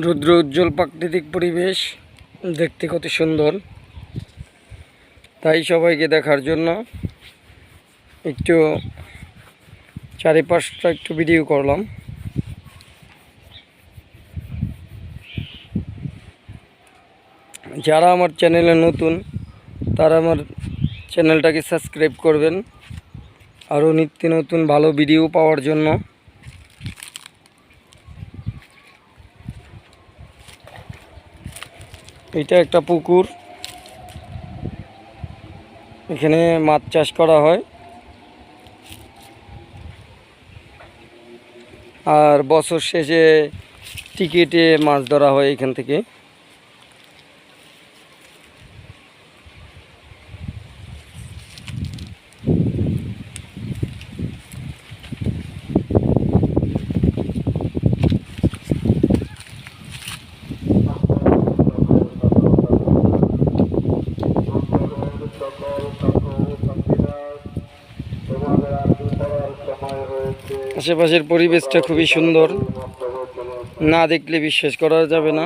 রুদ্র উজ্জ্বল প্রাকৃতিক পরিবেশ দেখতে কত সুন্দর, তাই সবাইকে দেখার জন্য একটু চারিপাশটা একটু ভিডিও করলাম। যারা আমার চ্যানেলে নতুন তারা আমার চ্যানেলটাকে সাবস্ক্রাইব করবেন আরও নিত্য নতুন ভালো ভিডিও পাওয়ার জন্য। এটা একটা পুকুর, এখানে মাছ চাষ করা হয় আর বছর শেষে টিকিটে মাছ ধরা হয় এখান থেকে। আশেপাশের পরিবেশটা খুবই সুন্দর, না দেখলে বিশ্বাস করা যাবে না।